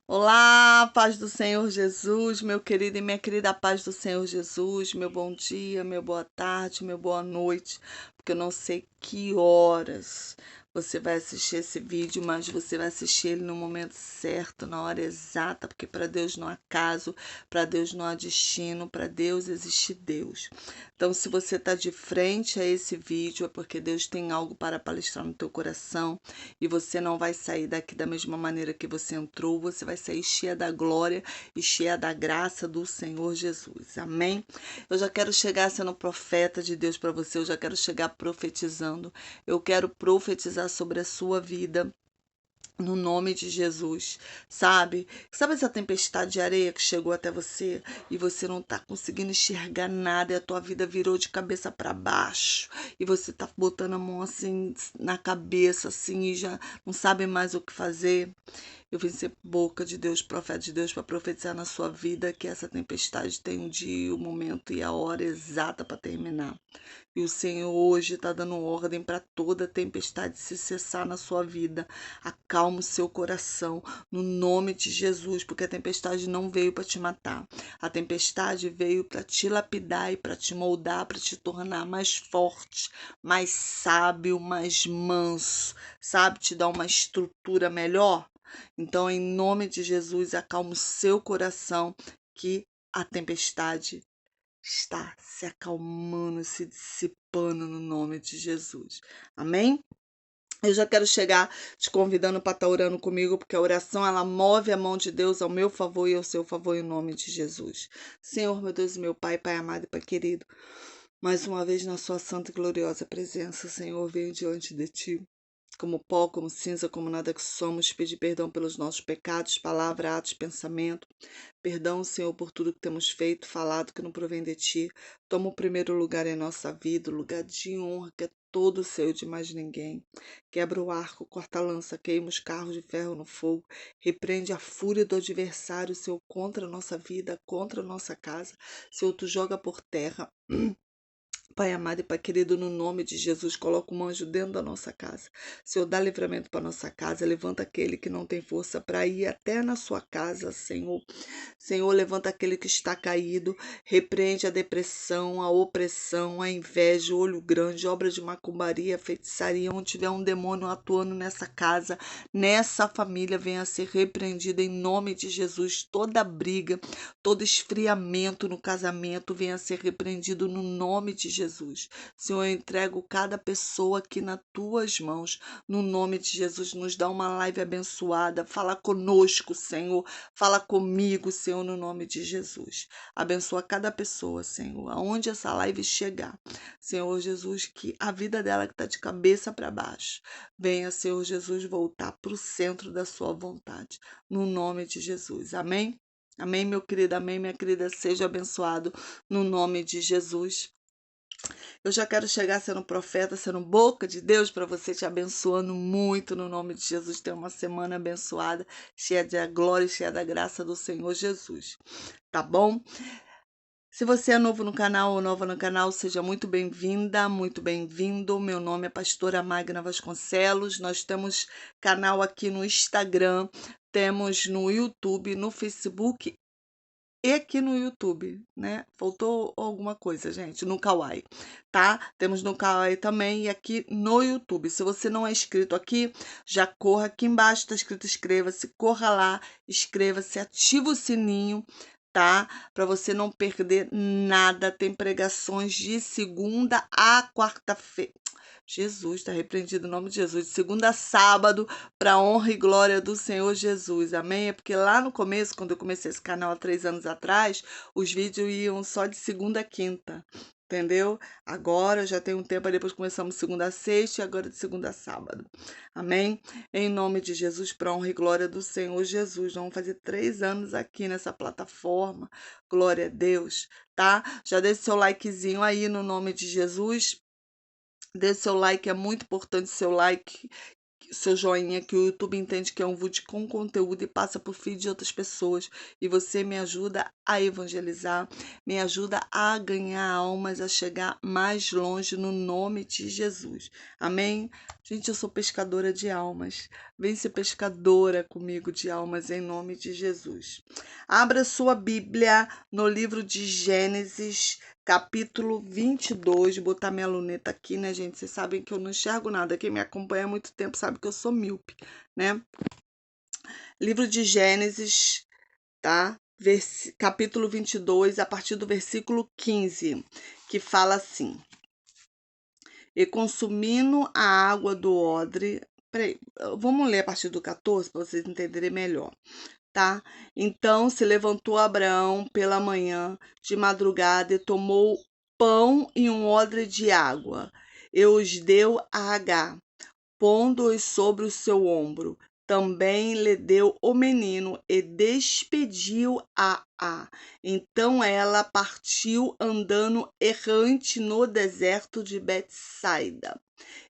Olá, paz do Senhor Jesus, meu querido e minha querida paz do Senhor Jesus, meu bom dia, meu boa tarde, meu boa noite, porque eu não sei que horas você vai assistir esse vídeo, mas você vai assistir ele no momento certo, na hora exata, porque para Deus não há caso, para Deus não há destino, para Deus existe Deus. Então, se você está de frente a esse vídeo, é porque Deus tem algo para palestrar no teu coração e você não vai sair daqui da mesma maneira que você entrou, você vai sair cheia da glória e cheia da graça do Senhor Jesus. Amém? Eu já quero chegar sendo profeta de Deus para você, eu já quero chegar profetizando. Eu quero profetizar sobre a sua vida. No nome de Jesus, sabe? Sabe essa tempestade de areia que chegou até você e você não tá conseguindo enxergar nada e a tua vida virou de cabeça para baixo e você tá botando a mão assim na cabeça assim e já não sabe mais o que fazer? Eu vim ser boca de Deus, profeta de Deus, para profetizar na sua vida que essa tempestade tem um dia, o momento e a hora exata para terminar. E o Senhor hoje está dando ordem para toda tempestade se cessar na sua vida. Acalma o seu coração, no nome de Jesus, porque a tempestade não veio para te matar. A tempestade veio para te lapidar e para te moldar, para te tornar mais forte, mais sábio, mais manso, sabe? Te dar uma estrutura melhor. Então, em nome de Jesus, acalma o seu coração, que a tempestade está se acalmando, se dissipando no nome de Jesus. Amém? Eu já quero chegar te convidando para estar orando comigo, porque a oração ela move a mão de Deus ao meu favor e ao seu favor em nome de Jesus. Senhor, meu Deus, meu Pai, Pai amado e Pai querido, mais uma vez na sua santa e gloriosa presença, Senhor, venho diante de ti. Como pó, como cinza, como nada que somos, pedir perdão pelos nossos pecados, palavra, atos, pensamento. Perdão, Senhor, por tudo que temos feito, falado que não provém de ti. Toma o primeiro lugar em nossa vida, o lugar de honra que é todo seu e de mais ninguém. Quebra o arco, corta a lança, queima os carros de ferro no fogo. Repreende a fúria do adversário, Senhor, contra a nossa vida, contra a nossa casa. Senhor, tu joga por terra. Pai amado e Pai querido, no nome de Jesus, coloca um anjo dentro da nossa casa. Senhor, dá livramento para nossa casa. Levanta aquele que não tem força para ir até na sua casa, Senhor. Senhor, levanta aquele que está caído. Repreende a depressão, a opressão, a inveja, o olho grande, obra de macumbaria, feitiçaria. Onde tiver um demônio atuando nessa casa, nessa família, venha a ser repreendida em nome de Jesus. Toda briga, todo esfriamento no casamento, venha a ser repreendido no nome de Jesus. Senhor, eu entrego cada pessoa aqui nas tuas mãos, no nome de Jesus. Nos dá uma live abençoada. Fala conosco, Senhor. Fala comigo, Senhor, no nome de Jesus. Abençoa cada pessoa, Senhor, aonde essa live chegar. Senhor Jesus, que a vida dela que está de cabeça para baixo, venha, Senhor Jesus, voltar para o centro da sua vontade. No nome de Jesus. Amém? Amém, meu querido, amém, minha querida, seja abençoado no nome de Jesus. Eu já quero chegar sendo profeta, sendo boca de Deus para você, te abençoando muito no nome de Jesus. Ter uma semana abençoada, cheia da glória e cheia da graça do Senhor Jesus. Tá bom? Se você é novo no canal ou nova no canal, seja muito bem-vinda, muito bem-vindo. Meu nome é Pastora Magna Vasconcelos. Nós temos canal aqui no Instagram, temos no YouTube, no Facebook e aqui no YouTube, né? Faltou alguma coisa, gente, no Kawaii, tá? Temos no Kawaii também e aqui no YouTube. Se você não é inscrito aqui, já corra aqui embaixo, tá escrito inscreva-se, corra lá, inscreva-se, ativa o sininho, tá? Para você não perder nada. Tem pregações de segunda a quarta-feira. Jesus, está repreendido em nome de Jesus. De segunda a sábado, para honra e glória do Senhor Jesus. Amém? É porque lá no começo, quando eu comecei esse canal há 3 anos atrás, os vídeos iam só de segunda a quinta. Entendeu? Agora já tem um tempo, aí depois começamos de segunda a sexta e agora de segunda a sábado. Amém? Em nome de Jesus, para honra e glória do Senhor Jesus. Vamos fazer 3 anos aqui nessa plataforma. Glória a Deus, tá? Já deixe seu likezinho aí no nome de Jesus. Dê seu like, é muito importante seu like, seu joinha, que o YouTube entende que é um vídeo com conteúdo e passa por feed de outras pessoas. E você me ajuda a evangelizar, me ajuda a ganhar almas, a chegar mais longe no nome de Jesus. Amém? Gente, eu sou pescadora de almas. Vem ser pescadora comigo de almas em nome de Jesus. Abra sua Bíblia no livro de Gênesis, capítulo 22, botar minha luneta aqui, né, gente? Vocês sabem que eu não enxergo nada. Quem me acompanha há muito tempo sabe que eu sou míope, né? Livro de Gênesis, tá? Capítulo 22, a partir do versículo 15, que fala assim: E consumindo a água do odre. Peraí, vamos ler a partir do 14 para vocês entenderem melhor. Tá? Então se levantou Abraão pela manhã de madrugada e tomou pão e um odre de água, e os deu a Agar, pondo-os sobre o seu ombro. Também lhe deu o menino e despediu-a. Então ela partiu andando errante no deserto de Betsaida.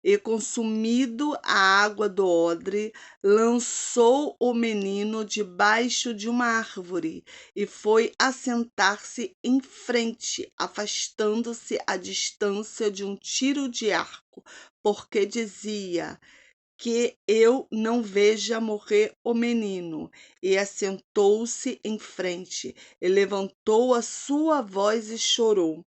E consumido a água do odre, lançou o menino debaixo de uma árvore e foi assentar-se em frente, afastando-se à distância de um tiro de arco, porque dizia: que eu não veja morrer o menino. E assentou-se em frente, e levantou a sua voz e chorou.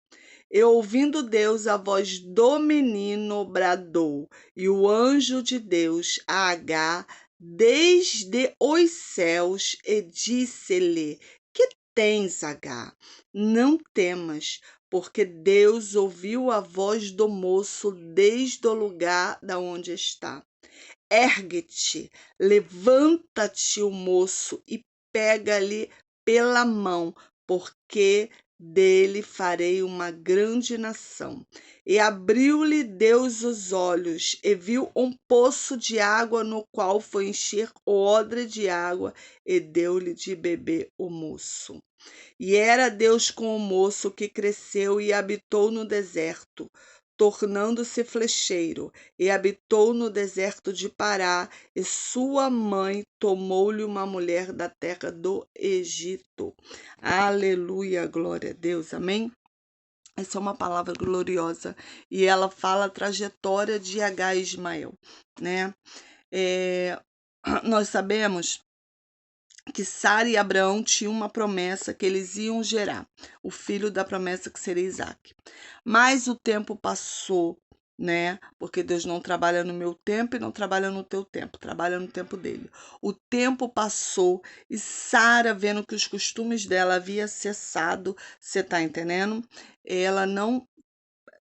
E ouvindo Deus a voz do menino, bradou, e o anjo de Deus a Agar desde os céus, e disse-lhe: Que tens, Agar? Não temas, porque Deus ouviu a voz do moço desde o lugar da onde está. Ergue-te, levanta-te o moço e pega-lhe pela mão, porque dele farei uma grande nação. E abriu-lhe Deus os olhos, e viu um poço de água, no qual foi encher o odre de água, e deu-lhe de beber o moço. E era Deus com o moço, que cresceu e habitou no deserto, tornando-se flecheiro, e habitou no deserto de Pará, e sua mãe tomou-lhe uma mulher da terra do Egito. Aleluia, glória a Deus, amém? Essa é uma palavra gloriosa, e ela fala a trajetória de Agar e Ismael, né? Nós sabemos que Sara e Abraão tinham uma promessa que eles iam gerar, o filho da promessa que seria Isaac. Mas o tempo passou, né? Porque Deus não trabalha no meu tempo e não trabalha no teu tempo, trabalha no tempo dele. O tempo passou e Sara, vendo que os costumes dela havia cessado, você tá entendendo? Ela não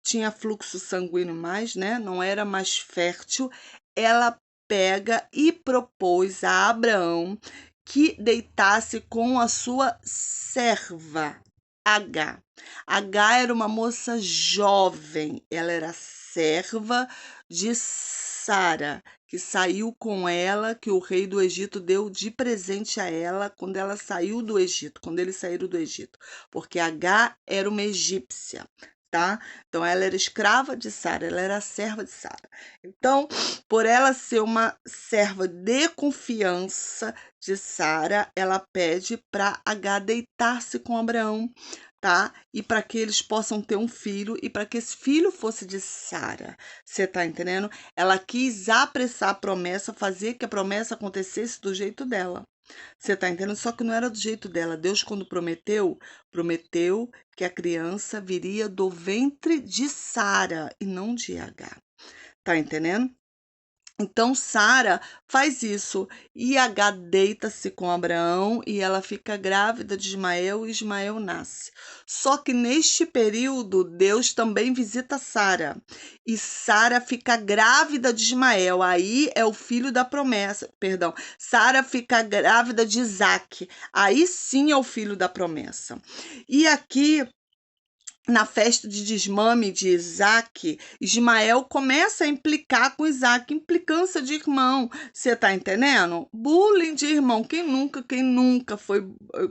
tinha fluxo sanguíneo mais, né? Não era mais fértil. Ela pega e propôs a Abraão que deitasse com a sua serva, Agar. Agar era uma moça jovem, ela era serva de Sara, que saiu com ela, que o rei do Egito deu de presente a ela quando ela saiu do Egito, quando eles saíram do Egito, porque Agar era uma egípcia. Tá? Então ela era escrava de Sara, ela era serva de Sara. Então, por ela ser uma serva de confiança de Sara, ela pede para Agar deitar-se com Abraão, tá? E para que eles possam ter um filho e para que esse filho fosse de Sara. Você tá entendendo? Ela quis apressar a promessa, fazer que a promessa acontecesse do jeito dela. Você tá entendendo? Só que não era do jeito dela. Deus, quando prometeu, prometeu que a criança viria do ventre de Sara e não de Agar. Tá entendendo? Então Sara faz isso e Agar deita-se com Abraão e ela fica grávida de Ismael e Ismael nasce. Só que neste período Deus também visita Sara e Sara fica grávida de Ismael. Aí é o filho da promessa, perdão. Sara fica grávida de Isaac. Aí sim é o filho da promessa. E aqui na festa de desmame de Isaac, Ismael começa a implicar com Isaac, implicância de irmão. Você tá entendendo? Bullying de irmão. Quem nunca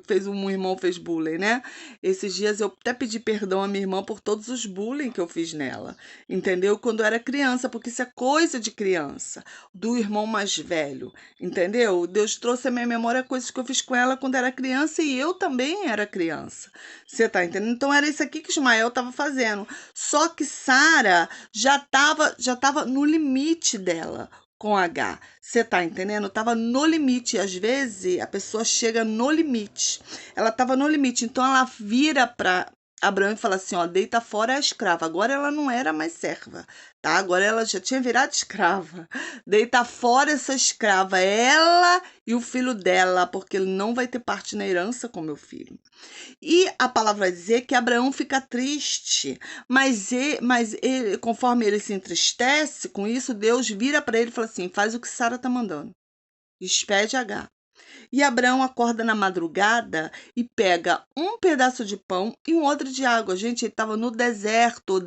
fez um irmão fez bullying, né? Esses dias eu até pedi perdão à minha irmã por todos os bullying que eu fiz nela. Entendeu? Quando eu era criança, porque isso é coisa de criança, do irmão mais velho. Entendeu? Deus trouxe à minha memória coisas que eu fiz com ela quando era criança e eu também era criança. Você tá entendendo? Então era isso aqui que Ismael estava fazendo. Só que Sara já tava no limite dela com H. Você tá entendendo? Tava no limite. Às vezes a pessoa chega no limite. Ela tava no limite. Então ela vira para Abraão e fala assim, ó, deita fora a escrava. Agora ela não era mais serva, tá? Agora ela já tinha virado escrava. Deita fora essa escrava, ela e o filho dela, porque ele não vai ter parte na herança com meu filho. E a palavra vai dizer que Abraão fica triste, mas conforme ele se entristece com isso, Deus vira para ele e fala assim: faz o que Sara está mandando, despede Agar. E Abraão acorda na madrugada e pega um pedaço de pão e um odre de água. Gente, ele estava no deserto,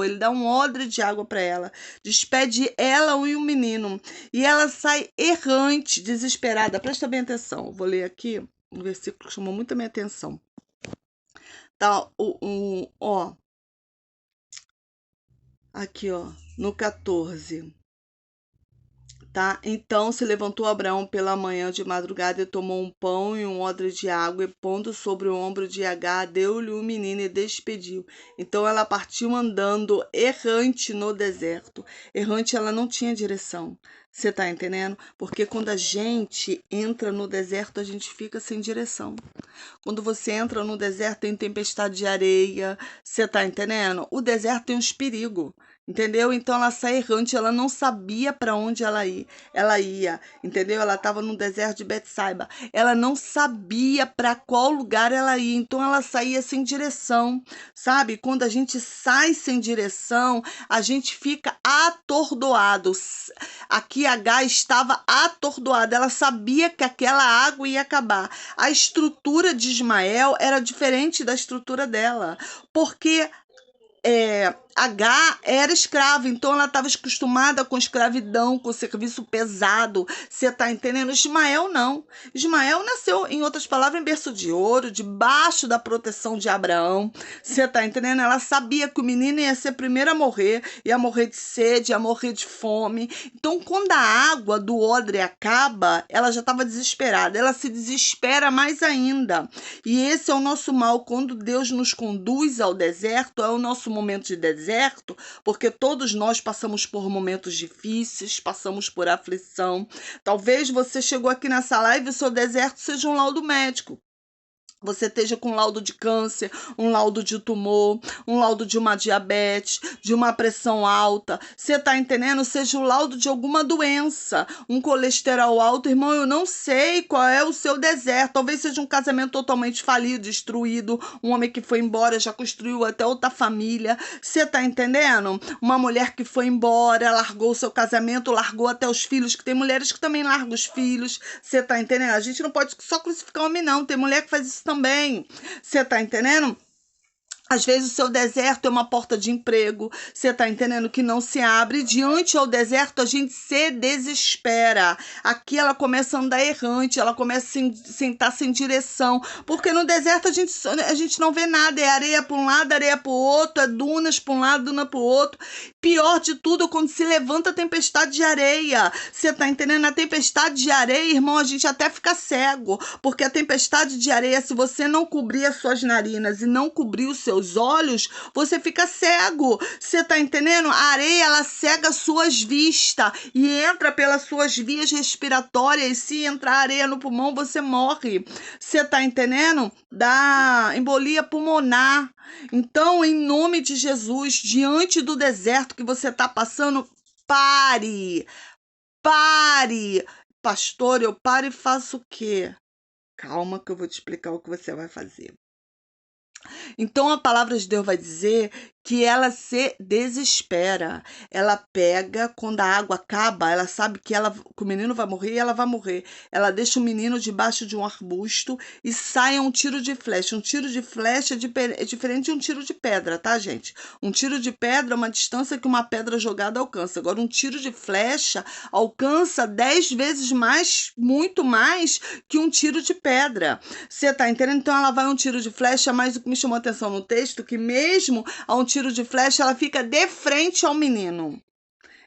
ele dá um odre de água para ela, despede ela e o menino. E ela sai errante, desesperada. Presta bem atenção, eu vou ler aqui um versículo que chamou muito a minha atenção. Tá, aqui, ó, no 14. Tá? Então se levantou Abraão pela manhã de madrugada e tomou um pão e um odre de água, e pondo sobre o ombro de Agar, deu-lhe o menino e despediu. Então ela partiu andando errante no deserto. Errante, ela não tinha direção. Você tá entendendo? Porque quando a gente entra no deserto, a gente fica sem direção. Quando você entra no deserto, tem tempestade de areia. Você tá entendendo? O deserto tem uns perigos. Entendeu? Então ela sai errante, ela não sabia para onde ela ia, entendeu? Ela estava no deserto de Betsaiba. Ela não sabia para qual lugar ela ia, então ela saía sem direção, sabe? Quando a gente sai sem direção, a gente fica atordoado. Aqui H estava atordoada, ela sabia que aquela água ia acabar. A estrutura de Ismael era diferente da estrutura dela, porque H era escrava, então ela estava acostumada com escravidão, com serviço pesado. Você está entendendo? Ismael não. Ismael nasceu, em outras palavras, em berço de ouro, debaixo da proteção de Abraão. Você está entendendo? Ela sabia que o menino ia ser o primeiro a morrer, ia morrer de sede, ia morrer de fome. Então, quando a água do odre acaba, ela já estava desesperada. Ela se desespera mais ainda. E esse é o nosso mal. Quando Deus nos conduz ao deserto, é o nosso momento de deserto, porque todos nós passamos por momentos difíceis, passamos por aflição. Talvez você chegou aqui nessa live e o seu deserto seja um laudo médico. Você esteja com laudo de câncer, um laudo de tumor, um laudo de uma diabetes, de uma pressão alta. Você está entendendo? Seja o laudo de alguma doença, um colesterol alto. Irmão, eu não sei qual é o seu deserto. Talvez seja um casamento totalmente falido, destruído, um homem que foi embora, já construiu até outra família. Você está entendendo? Uma mulher que foi embora, largou o seu casamento, largou até os filhos, que tem mulheres que também largam os filhos. Você está entendendo? A gente não pode só crucificar homem, não. Tem mulher que faz isso também. Você tá entendendo? Às vezes o seu deserto é uma porta de emprego, você está entendendo, que não se abre. Diante ao deserto a gente se desespera. Aqui ela começa a andar errante, ela começa a sentar sem direção, porque no deserto a gente não vê nada, é areia para um lado, areia para o outro, é dunas para um lado, duna para o outro. Pior de tudo, quando se levanta a tempestade de areia, você está entendendo? A tempestade de areia, irmão, a gente até fica cego, porque a tempestade de areia, se você não cobrir as suas narinas e não cobrir os seus olhos, você fica cego. Você tá entendendo? A areia, ela cega suas vistas e entra pelas suas vias respiratórias. Se entrar areia no pulmão, você morre. Você tá entendendo? Dá embolia pulmonar. Então, em nome de Jesus, diante do deserto que você tá passando, pare. Pare. Pastor, eu paro e faço o quê? Calma que eu vou te explicar o que você vai fazer. Então a palavra de Deus vai dizer que ela se desespera. Ela pega, quando a água acaba, ela sabe que que o menino vai morrer e ela vai morrer. Ela deixa o menino debaixo de um arbusto e sai um tiro de flecha. Um tiro de flecha é diferente de um tiro de pedra, tá, gente? Um tiro de pedra é uma distância que uma pedra jogada alcança. Agora, um tiro de flecha alcança 10 vezes mais, muito mais que um tiro de pedra. Você tá entendendo? Então ela vai um tiro de flecha, mas o que me chamou a atenção no texto, que mesmo a um tiro de flecha, ela fica de frente ao menino.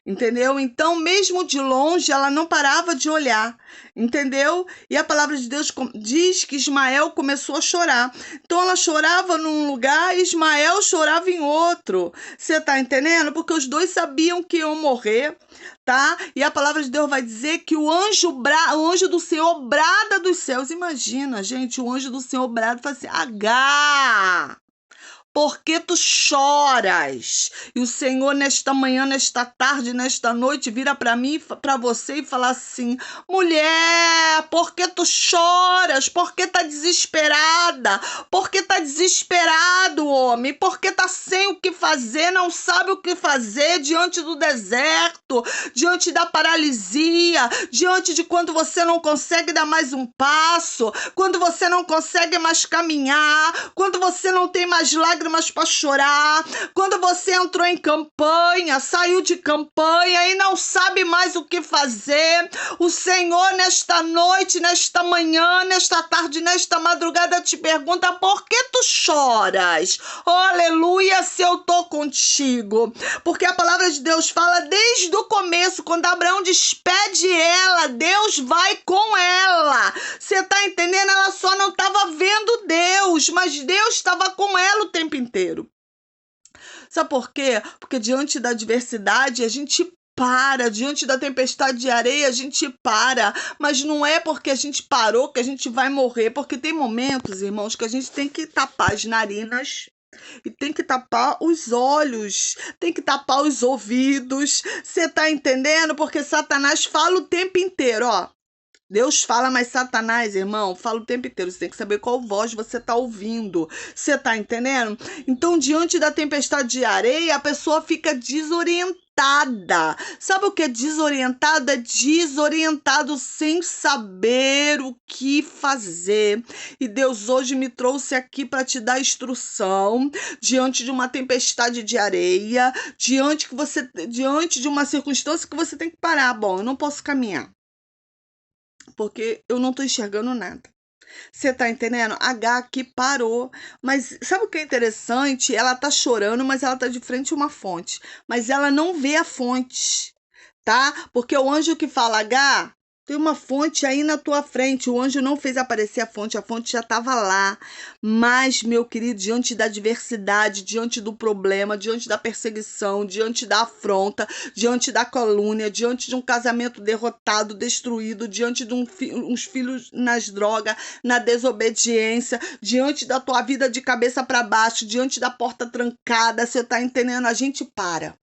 Entendeu? Então, mesmo de longe, ela não parava de olhar, entendeu? E a palavra de Deus diz que Ismael começou a chorar. Então, ela chorava num lugar e Ismael chorava em outro. Você tá entendendo? Porque os dois sabiam que iam morrer, tá? E a palavra de Deus vai dizer que o anjo do Senhor brada dos céus. Imagina, gente, o anjo do Senhor brada e fala assim: Agar, por que tu choras? E o Senhor, nesta manhã, nesta tarde, nesta noite, vira para mim, para você e fala assim: mulher, por que tu choras? Por que tá desesperada? Por que tá desesperado, homem? Por que tá sem o que fazer, não sabe o que fazer diante do deserto, diante da paralisia, diante de quando você não consegue dar mais um passo, quando você não consegue mais caminhar, quando você não tem mais lágrimas para chorar, quando você entrou em campanha, saiu de campanha e não sabe mais o que fazer. O Senhor, nesta noite, nesta manhã, nesta tarde, nesta madrugada, te pergunta: por que tu choras? Oh, aleluia, se eu tô contigo. Porque a palavra de Deus fala desde o começo, quando Abraão despede ela, Deus vai com ela. Você tá entendendo? Ela só não estava vendo Deus, mas Deus estava com ela o tempo inteiro. Sabe por quê? Porque diante da adversidade a gente para, diante da tempestade de areia a gente para, mas não é porque a gente parou que a gente vai morrer, porque tem momentos, irmãos, que a gente tem que tapar as narinas e tem que tapar os olhos, tem que tapar os ouvidos. Você tá entendendo? Porque Satanás fala o tempo inteiro, ó. Deus fala, mas Satanás, irmão, fala o tempo inteiro. Você tem que saber qual voz você está ouvindo. Você está entendendo? Então, diante da tempestade de areia, a pessoa fica desorientada. Sabe o que é desorientado? É desorientado sem saber o que fazer. E Deus hoje me trouxe aqui para te dar instrução diante de uma tempestade de areia, diante de uma circunstância que você tem que parar. Bom, eu não posso caminhar, porque eu não tô enxergando nada. Você tá entendendo? H aqui parou. Mas sabe o que é interessante? Ela tá chorando, mas ela tá de frente a uma fonte. Mas ela não vê a fonte, tá? Porque o anjo que fala: H, tem uma fonte aí na tua frente. O anjo não fez aparecer a fonte já estava lá. Mas, meu querido, diante da adversidade, diante do problema, diante da perseguição, diante da afronta, diante da calúnia, diante de um casamento derrotado, destruído, diante de uns filhos nas drogas, na desobediência, diante da tua vida de cabeça para baixo, diante da porta trancada, você tá entendendo? A gente para.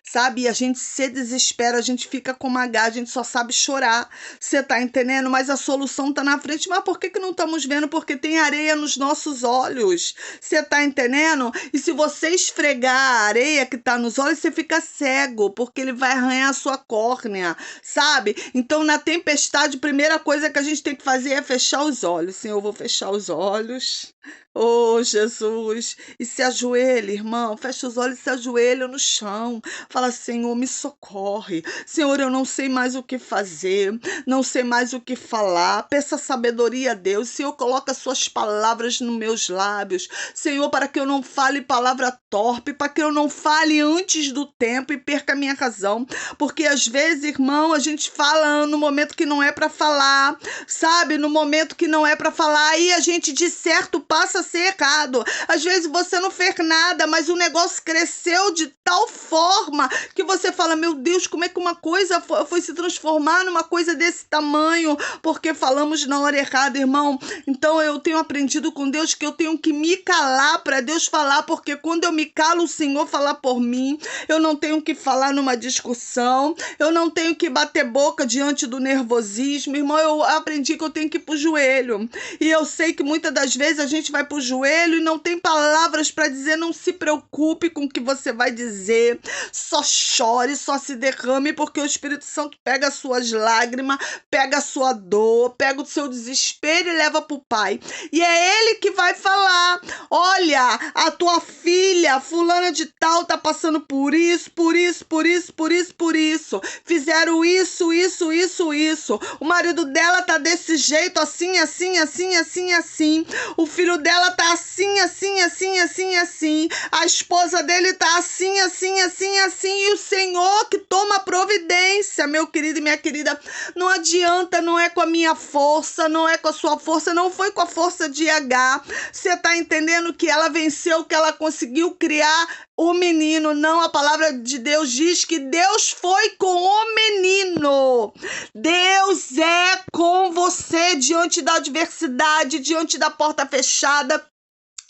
Sabe? E a gente se desespera, a gente fica com uma H, a gente só sabe chorar. Você tá entendendo? Mas a solução tá na frente. Mas por que não estamos vendo? Porque tem areia nos nossos olhos. Você tá entendendo? E se você esfregar a areia que tá nos olhos, você fica cego, porque ele vai arranhar a sua córnea, sabe? Então, na tempestade, a primeira coisa que a gente tem que fazer é fechar os olhos. Senhor, eu vou fechar os olhos. Oh, Jesus, e se ajoelha, irmão, fecha os olhos e se ajoelha no chão. Fala: Senhor, me socorre. Senhor, eu não sei mais o que fazer, não sei mais o que falar. Peça sabedoria a Deus. Senhor, coloca suas palavras nos meus lábios. Senhor, para que eu não fale palavra torpe, para que eu não fale antes do tempo e perca a minha razão. Porque às vezes, irmão, a gente fala no momento que não é para falar, sabe? No momento que não é para falar, aí a gente de certo passa a ser errado. Às vezes você não fez nada, mas o negócio cresceu de tal forma que você fala: meu Deus, como é que uma coisa foi se transformar numa coisa desse tamanho? Porque falamos na hora errada, irmão. Então eu tenho aprendido com Deus que eu tenho que me calar para Deus falar, porque quando eu me calo, o Senhor fala por mim. Eu não tenho que falar numa discussão, eu não tenho que bater boca diante do nervosismo, irmão. Eu aprendi que eu tenho que ir pro joelho. E eu sei que muitas das vezes a gente vai pro para o joelho e não tem palavras para dizer, não se preocupe com o que você vai dizer. Só chore, só se derrame, porque o Espírito Santo pega as suas lágrimas, pega a sua dor, pega o seu desespero e leva para o Pai. E é Ele que vai falar: olha, a tua filha, fulana de tal, tá passando por isso, por isso, por isso, por isso, por isso. Fizeram isso, isso, isso, isso. O marido dela tá desse jeito, assim, assim, assim, assim, assim. O filho dela tá assim, assim, assim, assim, assim. A esposa dele tá assim, assim, assim, assim. E o Senhor que toma providência, meu querido e minha querida. Não adianta, não é com a minha força, não é com a sua força, não foi com a força de H. Você tá entendendo que ela venceu, que ela conseguiu criar o menino? Não, a palavra de Deus diz que Deus foi com o menino. Deus é com você diante da adversidade, diante da porta fechada.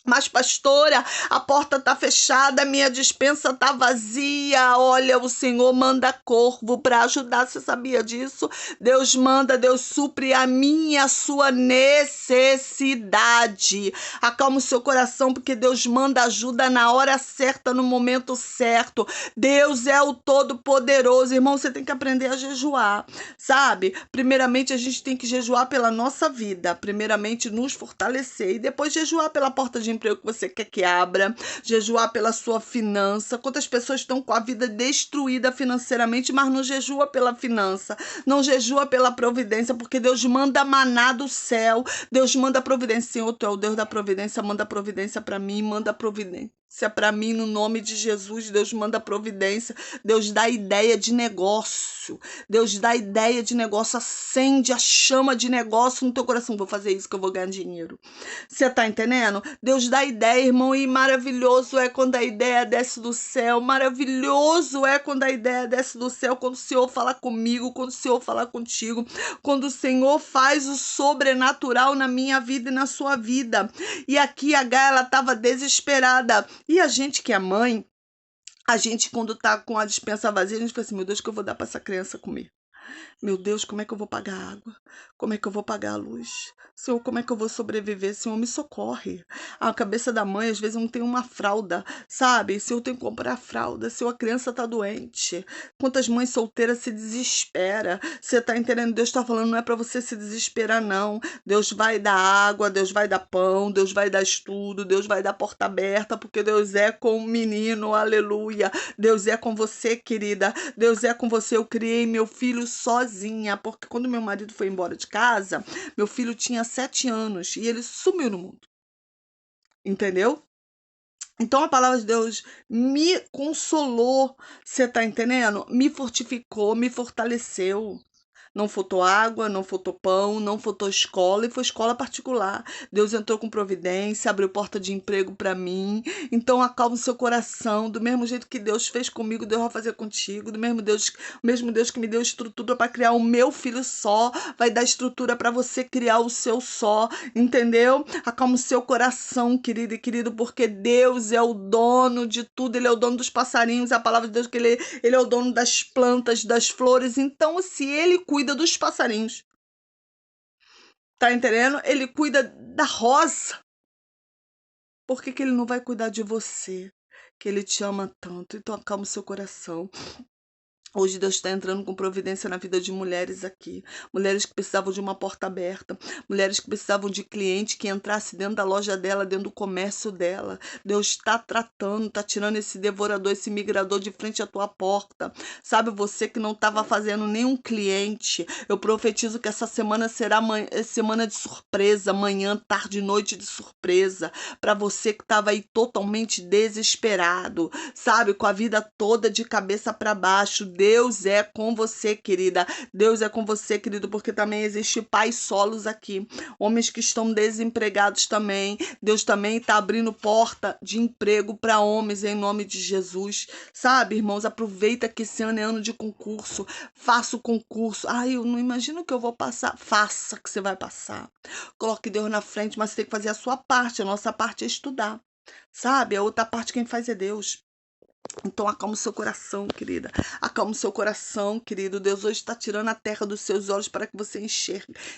Mas, pastora, a porta tá fechada, minha despensa tá vazia. Olha, o Senhor manda corvo para ajudar. Você sabia disso? Deus manda, Deus supre a minha e a sua necessidade. Acalma o seu coração, porque Deus manda ajuda na hora certa, no momento certo. Deus é o Todo-Poderoso. Irmão, você tem que aprender a jejuar, sabe? Primeiramente, a gente tem que jejuar pela nossa vida. Primeiramente, nos fortalecer. E depois jejuar pela porta de emprego que você quer que abra, jejuar pela sua finança. Quantas pessoas estão com a vida destruída financeiramente, mas não jejua pela finança, não jejua pela providência, porque Deus manda maná do céu, Deus manda providência. Senhor, tu é o Deus da providência, manda providência para mim, manda providência para mim no nome de Jesus. Deus manda providência, Deus dá ideia de negócio, Deus dá ideia de negócio, acende a chama de negócio no teu coração. Vou fazer isso que eu vou ganhar dinheiro. Você tá entendendo? Deus dá ideia, irmão, e maravilhoso é quando a ideia desce do céu, maravilhoso é quando a ideia desce do céu, quando o Senhor fala comigo, quando o Senhor fala contigo, quando o Senhor faz o sobrenatural na minha vida e na sua vida. E aqui a H, ela tava desesperada. E a gente que é mãe, a gente quando tá com a despensa vazia, a gente fala assim, meu Deus, o que eu vou dar para essa criança comer? Meu Deus, como é que eu vou pagar a água? Como é que eu vou pagar a luz? Senhor, como é que eu vou sobreviver? Senhor, me socorre. A cabeça da mãe, às vezes, não tem uma fralda, sabe? Se eu tenho que comprar fralda, se a criança tá doente. Quantas mães solteiras se desespera? Você tá entendendo? Deus tá falando, não é para você se desesperar, não. Deus vai dar água, Deus vai dar pão, Deus vai dar estudo, Deus vai dar porta aberta, porque Deus é com o menino, aleluia. Deus é com você, querida. Deus é com você. Eu criei meu filho sozinha, porque quando meu marido foi embora de casa, meu filho tinha 7 anos e ele sumiu no mundo, entendeu? Então a palavra de Deus me consolou, você tá entendendo? Me fortificou, me fortaleceu. Não faltou água, não faltou pão, não faltou escola, e foi escola particular. Deus entrou com providência, abriu porta de emprego para mim. Então acalma o seu coração, do mesmo jeito que Deus fez comigo, Deus vai fazer contigo. Do mesmo Deus que me deu estrutura para criar o meu filho só, vai dar estrutura para você criar o seu só, entendeu? Acalma o seu coração, querido e querido, porque Deus é o dono de tudo, Ele é o dono dos passarinhos, a palavra de Deus que ele é o dono das plantas, das flores. Então, se Ele cuida dos passarinhos, tá entendendo? Ele cuida da rosa. Por que que Ele não vai cuidar de você? Que Ele te ama tanto. Então, acalma o seu coração. Hoje Deus está entrando com providência na vida de mulheres aqui. Mulheres que precisavam de uma porta aberta. Mulheres que precisavam de cliente que entrasse dentro da loja dela, dentro do comércio dela. Deus está tratando, está tirando esse devorador, esse migrador de frente à tua porta. Sabe, você que não estava fazendo nenhum cliente. Eu profetizo que essa semana será semana de surpresa. Manhã, tarde e noite de surpresa. Para você que estava aí totalmente desesperado. Sabe, com a vida toda de cabeça para baixo. Deus é com você, querida. Deus é com você, querido, porque também existe pais solos aqui. Homens que estão desempregados também. Deus também está abrindo porta de emprego para homens em nome de Jesus. Sabe, irmãos, aproveita que esse ano é ano de concurso. Faça o concurso. Ai, eu não imagino que eu vou passar. Faça que você vai passar. Coloque Deus na frente, mas você tem que fazer a sua parte. A nossa parte é estudar. Sabe? A outra parte quem faz é Deus. Então acalma o seu coração, querida. Acalma o seu coração, querido. Deus hoje está tirando a terra dos seus olhos para que você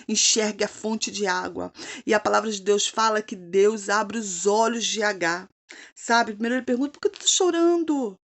enxergue a fonte de água. E a palavra de Deus fala que Deus abre os olhos de Agar. Sabe? Primeiro ele pergunta, por que tu tá chorando?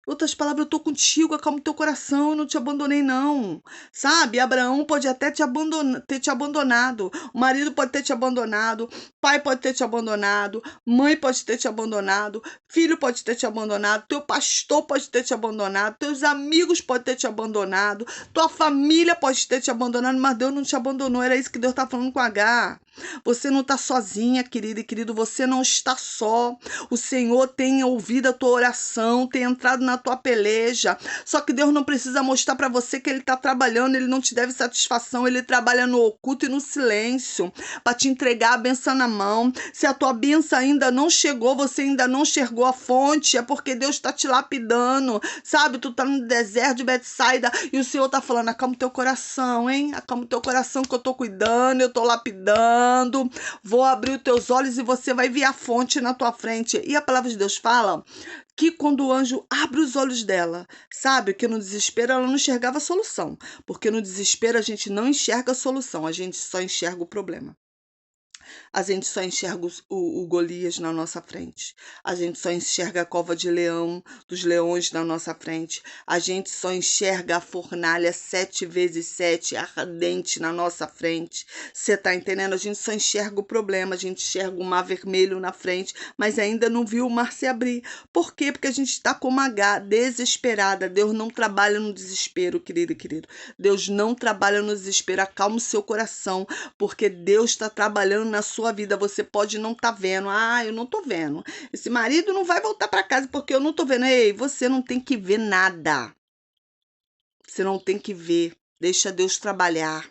Outras palavras, eu tô contigo, acalma o teu coração, eu não te abandonei, não. Sabe? Abraão pode até ter te abandonado. O marido pode ter te abandonado. Pai pode ter te abandonado. Mãe pode ter te abandonado. Filho pode ter te abandonado. Teu pastor pode ter te abandonado. Teus amigos podem ter te abandonado. Tua família pode ter te abandonado, mas Deus não te abandonou. Era isso que Deus tá falando com Agar. Você não está sozinha, querida e querido, você não está só. O Senhor tem ouvido a tua oração, tem entrado na tua peleja. Só que Deus não precisa mostrar para você que Ele está trabalhando, Ele não te deve satisfação, Ele trabalha no oculto e no silêncio, para te entregar a benção na mão. Se a tua benção ainda não chegou, você ainda não enxergou a fonte, é porque Deus está te lapidando, sabe? Tu tá no deserto de Betsaida e o Senhor tá falando, acalma o teu coração, hein? Acalma o teu coração que eu tô cuidando, eu tô lapidando. Vou abrir os teus olhos e você vai ver a fonte na tua frente. E a palavra de Deus fala que quando o anjo abre os olhos dela, sabe, que no desespero ela não enxergava a solução, porque no desespero a gente não enxerga a solução, a gente só enxerga o problema. A gente só enxerga o Golias na nossa frente. A gente só enxerga a cova de leão, dos leões na nossa frente. A gente só enxerga a fornalha 7 vezes 7 ardente na nossa frente. Você tá entendendo? A gente só enxerga o problema, a gente enxerga o mar vermelho na frente, mas ainda não viu o mar se abrir. Por quê? Porque a gente está como Agar, desesperada. Deus não trabalha no desespero, querido e querido. Deus não trabalha no desespero. Acalma o seu coração, porque Deus está trabalhando na sua vida. Você pode não estar vendo. Ah, eu não estou vendo. Esse marido não vai voltar para casa porque eu não estou vendo. Ei, você não tem que ver nada. Você não tem que ver. Deixa Deus trabalhar.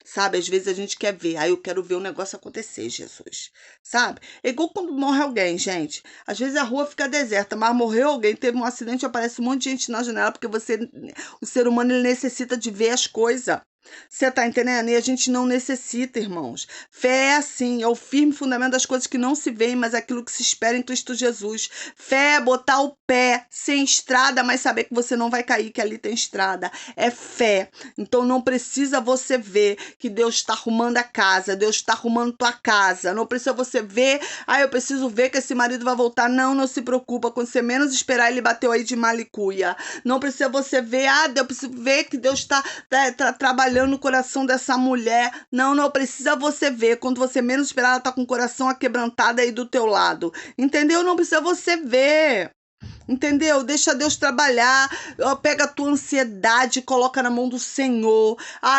Sabe, às vezes a gente quer ver. Eu quero ver o negócio acontecer, Jesus. Sabe? É igual quando morre alguém, gente. Às vezes a rua fica deserta, mas morreu alguém, teve um acidente, aparece um monte de gente na janela, porque o ser humano, ele necessita de ver as coisas. Você tá entendendo? E a gente não necessita, irmãos. Fé é assim, é o firme fundamento das coisas que não se veem, mas aquilo que se espera em Cristo Jesus. Fé é botar o pé sem estrada, mas saber que você não vai cair, que ali tem estrada. É fé. Então não precisa você ver que Deus está arrumando a casa, Deus está arrumando tua casa. Não precisa você ver, eu preciso ver que esse marido vai voltar. Não, não se preocupa. Quando você menos esperar, ele bateu aí de malicuia. Não precisa você ver, eu preciso ver que Deus está trabalhando no coração dessa mulher. Não precisa você ver. Quando você menos esperar, ela tá com o coração aquebrantado aí do teu lado. Entendeu? Não precisa você ver. Entendeu? Deixa Deus trabalhar. Pega a tua ansiedade e coloca na mão do Senhor.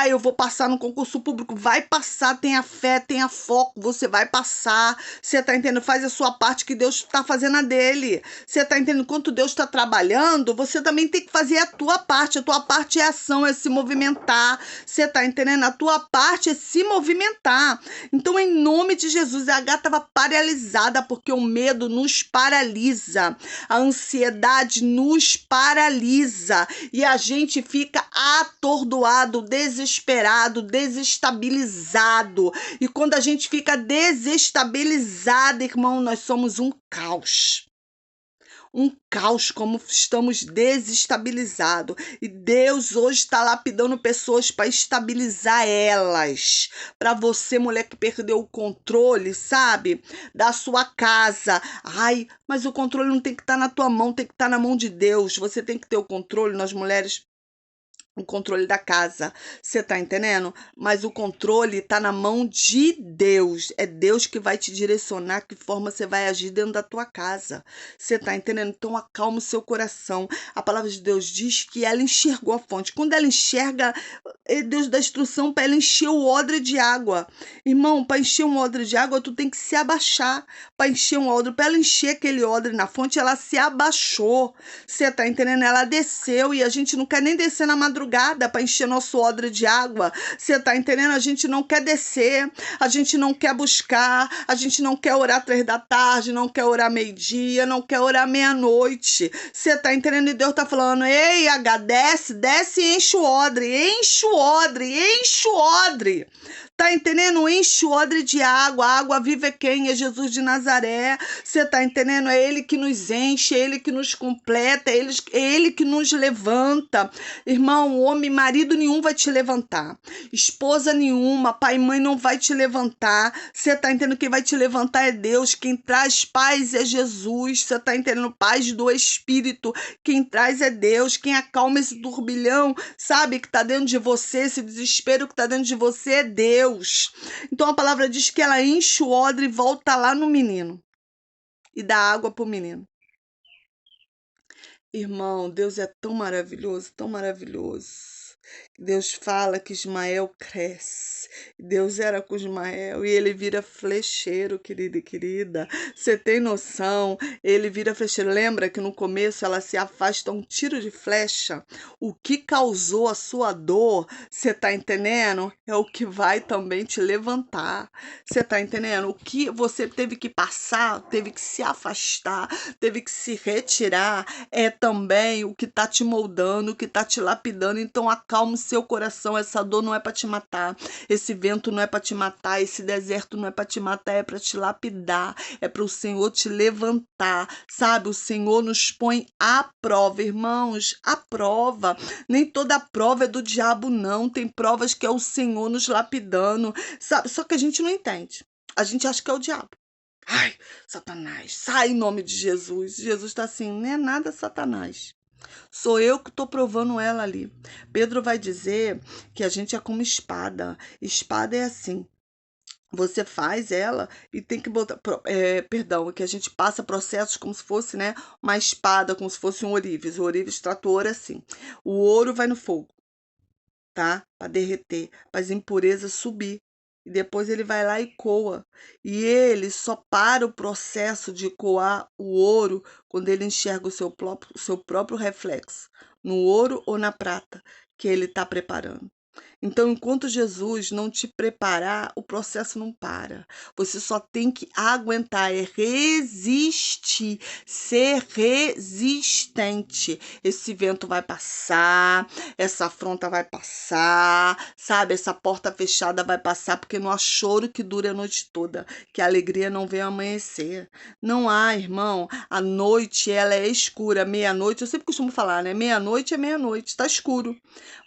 Eu vou passar no concurso público. Vai passar, tenha fé, tenha foco. Você vai passar. Você tá entendendo? Faz a sua parte que Deus tá fazendo a dele. Você tá entendendo? Enquanto Deus está trabalhando, você também tem que fazer a tua parte. A tua parte é ação, é se movimentar. Você tá entendendo? A tua parte é se movimentar. Então, em nome de Jesus, a Agar estava paralisada porque o medo nos paralisa. A ansiedade nos paralisa e a gente fica atordoado, desesperado, desestabilizado. E quando a gente fica desestabilizado, irmão, nós somos um caos. Um caos, como estamos desestabilizados. E Deus hoje está lapidando pessoas para estabilizar elas. Para você, mulher que perdeu o controle, sabe? Da sua casa. Mas o controle não tem que estar na tua mão, tem que estar na mão de Deus. Você tem que ter o controle, nós mulheres, o controle da casa, você tá entendendo? Mas o controle tá na mão de Deus. É Deus que vai te direcionar que forma você vai agir dentro da tua casa. Você tá entendendo? Então acalma o seu coração. A palavra de Deus diz que ela enxergou a fonte. Quando ela enxerga, Deus dá instrução para ela encher o odre de água. Irmão, para encher um odre de água, tu tem que se abaixar. Para encher um odre, para ela encher aquele odre na fonte, ela se abaixou. Você tá entendendo? Ela desceu e a gente não quer nem descer na madrugada para encher nosso odre de água. Você tá entendendo? A gente não quer descer, a gente não quer buscar, a gente não quer orar 3 da tarde, não quer orar meio-dia, não quer orar meia-noite. Você tá entendendo? E Deus tá falando, ei, desce e enche o odre, enche o odre, enche o odre. Tá entendendo? Enche o odre de água. A água viva é quem? É Jesus de Nazaré. Você tá entendendo? É Ele que nos enche, é Ele que nos completa, é Ele que nos levanta. Irmão, homem, marido nenhum vai te levantar. Esposa nenhuma, pai e mãe não vai te levantar. Você tá entendendo? Quem vai te levantar é Deus. Quem traz paz é Jesus. Você tá entendendo? Paz do Espírito. Quem traz é Deus. Quem acalma esse turbilhão, sabe, que tá dentro de você, esse desespero que tá dentro de você é Deus. Então a palavra diz que ela enche o odre e volta lá no menino e dá água pro menino. Irmão, Deus é tão maravilhoso, tão maravilhoso. Deus fala que Ismael cresce. Deus era com Ismael e ele vira flecheiro, querida e querida. Você tem noção? Ele vira flecheiro. Lembra que no começo ela se afasta um tiro de flecha? O que causou a sua dor, você tá entendendo? É o que vai também te levantar. Você tá entendendo? O que você teve que passar, teve que se afastar, teve que se retirar, é também o que tá te moldando, o que tá te lapidando. Então acalma o seu coração. Essa dor não é para te matar, esse vento não é para te matar, esse deserto não é para te matar, é para te lapidar, é para o Senhor te levantar, sabe? O Senhor nos põe à prova, irmãos, à prova. Nem toda prova é do diabo, não. Tem provas que é o Senhor nos lapidando, sabe? Só que a gente não entende. A gente acha que é o diabo. Ai, Satanás, sai em nome de Jesus. Jesus está assim, não é nada Satanás. Sou eu que estou provando ela ali. Pedro vai dizer que a gente é como espada. Espada é assim. Você faz ela e tem que botar, perdão, que a gente passa processos como se fosse, né, uma espada, como se fosse um ourives. O ourives trata o ouro assim. O ouro vai no fogo, tá? Para derreter, para as impurezas subir. E depois ele vai lá e coa. E ele só para o processo de coar o ouro quando ele enxerga o seu próprio reflexo, no ouro ou na prata que ele está preparando. Então, enquanto Jesus não te preparar, o processo não para. Você só tem que aguentar, é resistir, ser resistente. Esse vento vai passar, essa afronta vai passar, sabe? Essa porta fechada vai passar, porque não há choro que dure a noite toda, que a alegria não vem amanhecer. Não há, irmão. A noite, ela é escura. Meia-noite, eu sempre costumo falar, né? Meia-noite é meia-noite, está escuro.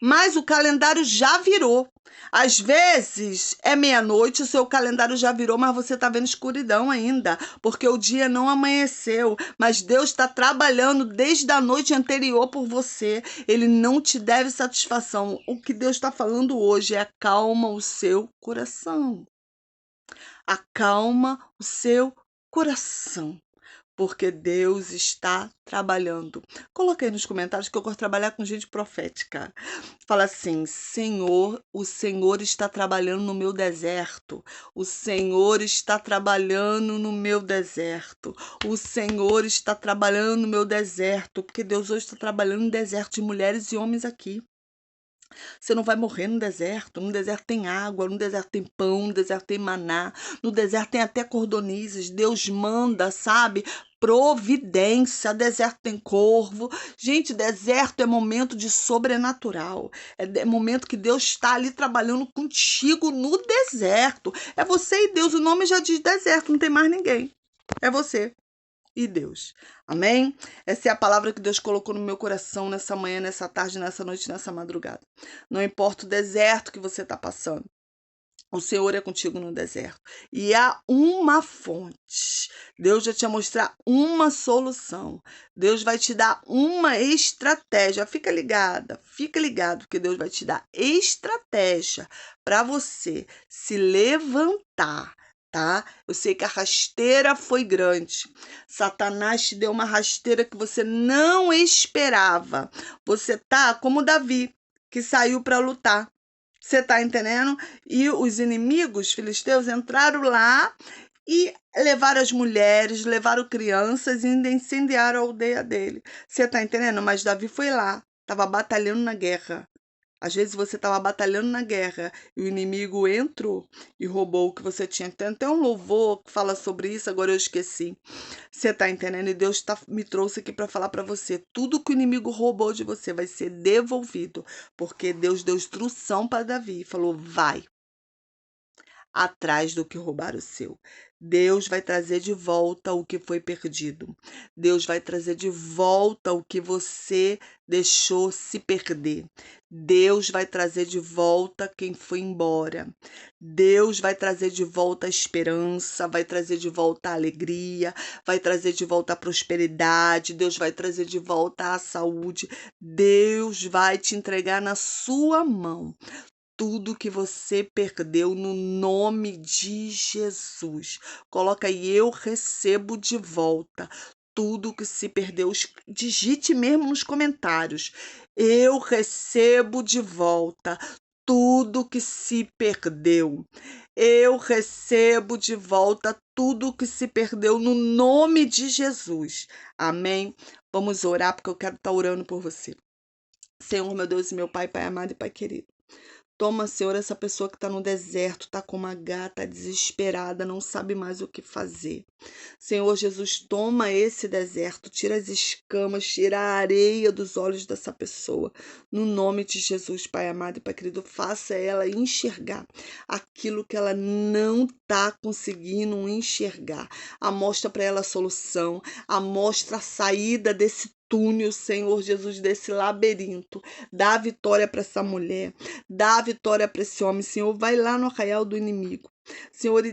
Mas o calendário já virou. Às vezes é meia-noite, o seu calendário já virou, mas você está vendo escuridão ainda, porque o dia não amanheceu. Mas Deus está trabalhando desde a noite anterior por você. Ele não te deve satisfação. O que Deus está falando hoje é acalma o seu coração. Acalma o seu coração. Porque Deus está trabalhando. Coloquei nos comentários que eu gosto de trabalhar com gente profética. Fala assim: Senhor, o Senhor está trabalhando no meu deserto. O Senhor está trabalhando no meu deserto. O Senhor está trabalhando no meu deserto. Porque Deus hoje está trabalhando no deserto de mulheres e homens aqui. Você não vai morrer no deserto. No deserto tem água, no deserto tem pão, no deserto tem maná, no deserto tem até cordonizes. Deus manda, sabe? Providência. Deserto tem corvo. Gente, deserto é momento de sobrenatural. É momento que Deus está ali trabalhando contigo no deserto. É você e Deus. O nome já diz deserto, não tem mais ninguém. É você e Deus. Amém? Essa é a palavra que Deus colocou no meu coração nessa manhã, nessa tarde, nessa noite, nessa madrugada. Não importa o deserto que você está passando. O Senhor é contigo no deserto. E há uma fonte. Deus vai te mostrar uma solução. Deus vai te dar uma estratégia. Fica ligado que Deus vai te dar estratégia para você se levantar. Tá? Eu sei que a rasteira foi grande. Satanás te deu uma rasteira que você não esperava. Você tá como Davi, que saiu para lutar. Você tá entendendo? E os inimigos filisteus entraram lá e levaram as mulheres, levaram crianças e ainda incendiaram a aldeia dele. Você tá entendendo? Mas Davi foi lá, estava batalhando na guerra. Às vezes você estava batalhando na guerra e o inimigo entrou e roubou o que você tinha. Tem até um louvor que fala sobre isso, agora eu esqueci. Você está entendendo? E Deus me trouxe aqui para falar para você. Tudo que o inimigo roubou de você vai ser devolvido. Porque Deus deu instrução para Davi e falou: vai. atrás do que roubar o seu. Deus vai trazer de volta o que foi perdido. Deus vai trazer de volta o que você deixou se perder. Deus vai trazer de volta quem foi embora. Deus vai trazer de volta a esperança, vai trazer de volta a alegria, vai trazer de volta a prosperidade, Deus vai trazer de volta a saúde. Deus vai te entregar na sua mão tudo que você perdeu no nome de Jesus. Coloca aí, eu recebo de volta tudo que se perdeu. Digite mesmo nos comentários. Eu recebo de volta tudo que se perdeu. Eu recebo de volta tudo que se perdeu no nome de Jesus. Amém? Vamos orar, porque eu quero estar orando por você. Senhor, meu Deus e meu Pai, Pai amado e Pai querido. Toma, Senhor, essa pessoa que está no deserto, está como uma gata desesperada, não sabe mais o que fazer. Senhor Jesus, toma esse deserto, tira as escamas, tira a areia dos olhos dessa pessoa. No nome de Jesus, Pai amado e Pai querido, faça ela enxergar aquilo que ela não está conseguindo enxergar. Mostra para ela a solução, mostra a saída desse túnel, Senhor Jesus, desse labirinto. Dá a vitória para essa mulher, dá a vitória para esse homem, Senhor. Vai lá no arraial do inimigo. Senhor,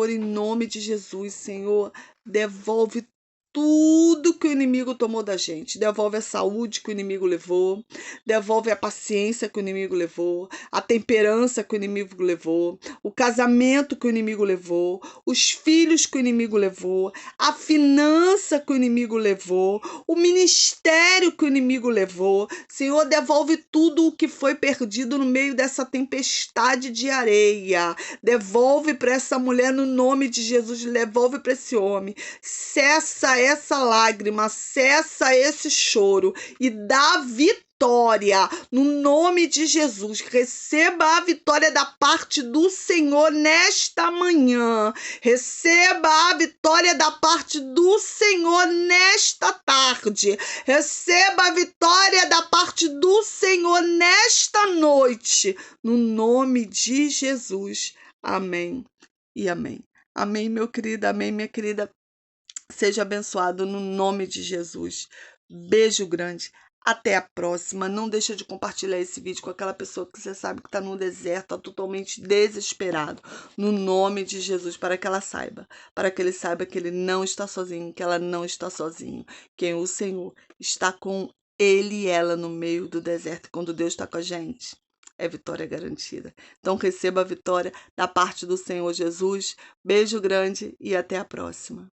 em nome de Jesus, Senhor, devolve tudo que o inimigo tomou da gente. Devolve a saúde que o inimigo levou, devolve a paciência que o inimigo levou, a temperança que o inimigo levou, o casamento que o inimigo levou, os filhos que o inimigo levou, a finança que o inimigo levou, o ministério que o inimigo levou. Senhor, devolve tudo o que foi perdido no meio dessa tempestade de areia. Devolve para essa mulher no nome de Jesus, devolve para esse homem. Cessa essa lágrima, cessa esse choro e dá vitória no nome de Jesus. Receba a vitória da parte do Senhor nesta manhã. Receba a vitória da parte do Senhor nesta tarde. Receba a vitória da parte do Senhor nesta noite. No nome de Jesus. Amém e amém. Amém, meu querido, amém, minha querida. Seja abençoado no nome de Jesus. Beijo grande. Até a próxima. Não deixa de compartilhar esse vídeo com aquela pessoa que você sabe que está no deserto, está totalmente desesperado. No nome de Jesus, para que ela saiba. Para que ele saiba que ele não está sozinho, que ela não está sozinho. Que o Senhor está com ele e ela no meio do deserto. Quando Deus está com a gente, é vitória garantida. Então receba a vitória da parte do Senhor Jesus. Beijo grande e até a próxima.